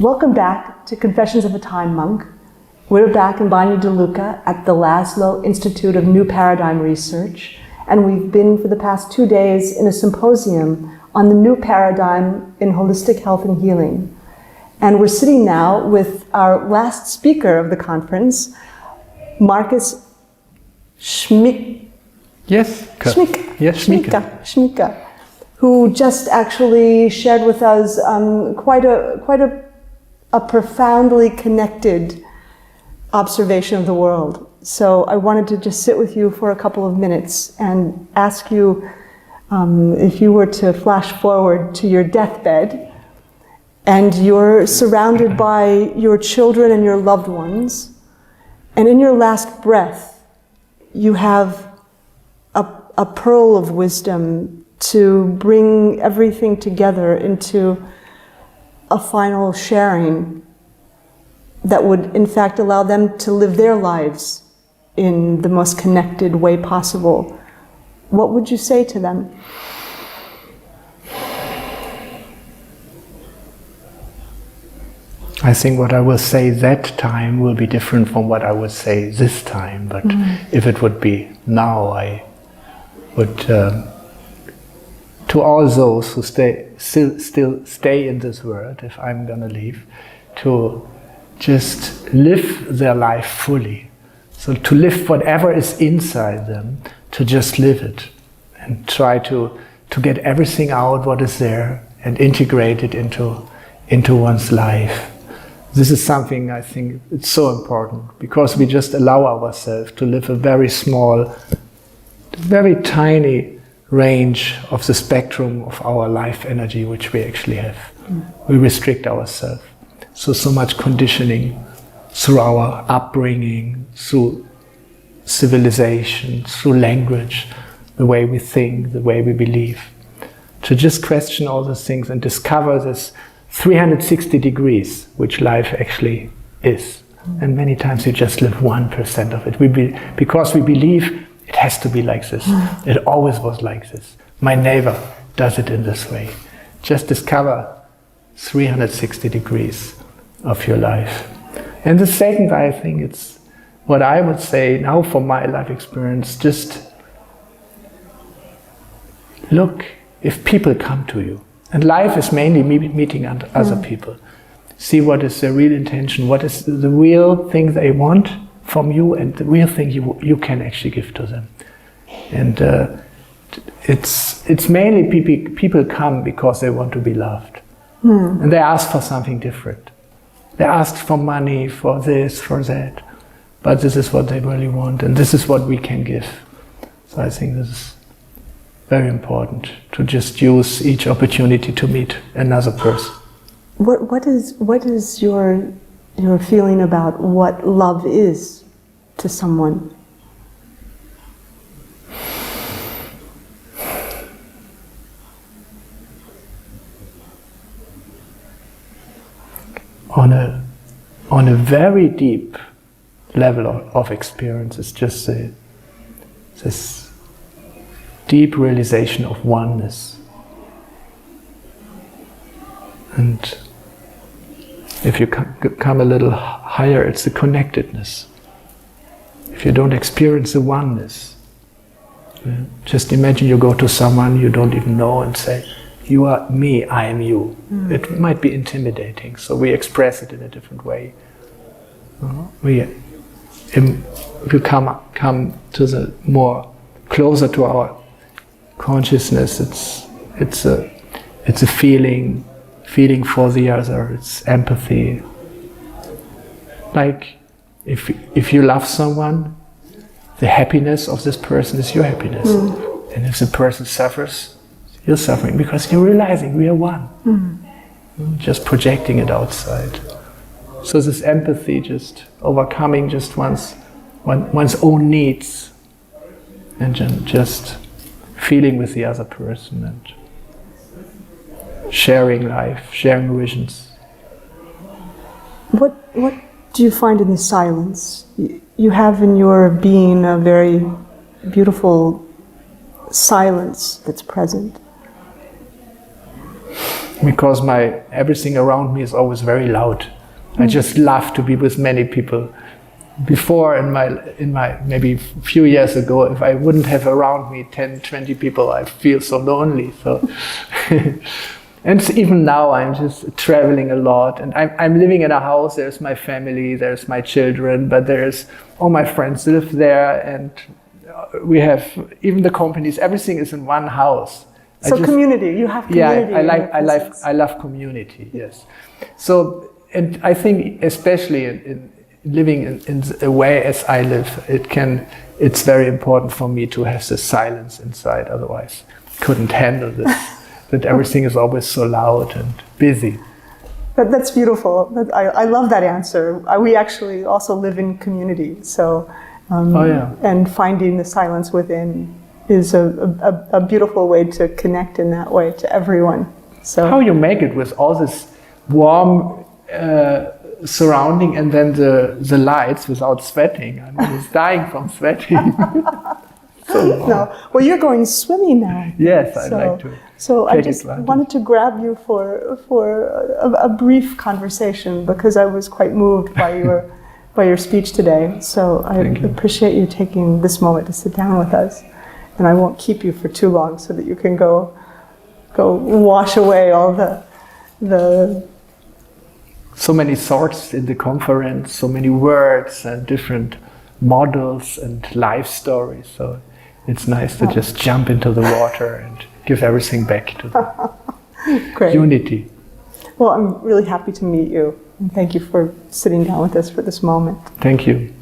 Welcome back to Confessions of a Time Monk. We're back in Bagno di Lucca at the Laszlo Institute of New Paradigm Research, and we've been for the past 2 days in a symposium on the new paradigm in holistic health and healing. And we're sitting now with our last speaker of the conference, Marcus Schmieke. Yes, Schmieke. Yes, Schmieke, who just actually shared with us quite a profoundly connected observation of the world. So I wanted to just sit with you for a couple of minutes and ask you if you were to flash forward to your deathbed and you're surrounded by your children and your loved ones, and in your last breath you have a pearl of wisdom to bring everything together into a final sharing that would in fact allow them to live their lives in the most connected way possible. What would you say to them? I think what I will say that time will be different from what I would say this time, but if it would be now, I would, to all those who still stay in this world, if I'm gonna leave, to just live their life fully. So to live whatever is inside them, to just live it and try to get everything out what is there and integrate it into one's life. This is something I think it's so important, because we just allow ourselves to live a very small, very tiny range of the spectrum of our life energy which we actually have. We restrict ourselves. So much conditioning through our upbringing, through civilization, through language, the way we think, the way we believe. To just question all those things and discover this 360 degrees, which life actually is. And many times we just live 1% of it. Because we believe it has to be like this. It always was like this. My neighbor does it in this way. Just discover 360 degrees of your life. And the second, I think it's what I would say now from my life experience, just look if people come to you. And life is mainly meeting other people. See what is their real intention, what is the real thing they want from you, and the real thing you can actually give to them. And it's mainly people come because they want to be loved. And they ask for something different. They ask for money, for this, for that. But this is what they really want, and this is what we can give. So I think this is very important, to just use each opportunity to meet another person. What is your feeling about what love is to someone? On a very deep level of experience, it's just this deep realization of oneness. And if you come a little higher, it's the connectedness. If you don't experience the oneness, just imagine you go to someone you don't even know and say, "You are me, I am you." It might be intimidating, so we express it in a different way. If you come to the more closer to our consciousness, it's a feeling for the other. It's empathy. Like if you love someone, the happiness of this person is your happiness, and if the person suffers, you're suffering, because you're realizing we are one. Just projecting it outside. So this empathy, just overcoming just one's own needs, and just feeling with the other person and sharing life, sharing visions. What do you find in the silence? You have in your being a very beautiful silence that's present. because everything around me is always very loud. I just love to be with many people. Before, in my maybe a few years ago, if I wouldn't have around me 10, 20 people, I feel so lonely. So, and even now, I'm just traveling a lot, and I'm living in a house. There's my family, there's my children, but there's all my friends live there, and we have even the companies. Everything is in one house. So community, you have community. Yeah, I love community. Yes. So, and I think especially in living in a way as I live, it's very important for me to have the silence inside. Otherwise, couldn't handle this. That everything is always so loud and busy. That's beautiful. I love that answer. We actually also live in community. So, and finding the silence within is a beautiful way to connect in that way to everyone. So how you make it with all this warm surrounding and then the lights without sweating. I mean, it's dying from sweating. No. Well, you're going swimming now. Yes, I'd like to. So I just wanted to grab you for a brief conversation because I was quite moved by your speech today. So I appreciate you taking this moment to sit down with us, and I won't keep you for too long so that you can go wash away all the. So many thoughts in the conference, so many words and different models and life stories. So it's nice to just jump into the water and give everything back to the unity. Well, I'm really happy to meet you, and thank you for sitting down with us for this moment. Thank you.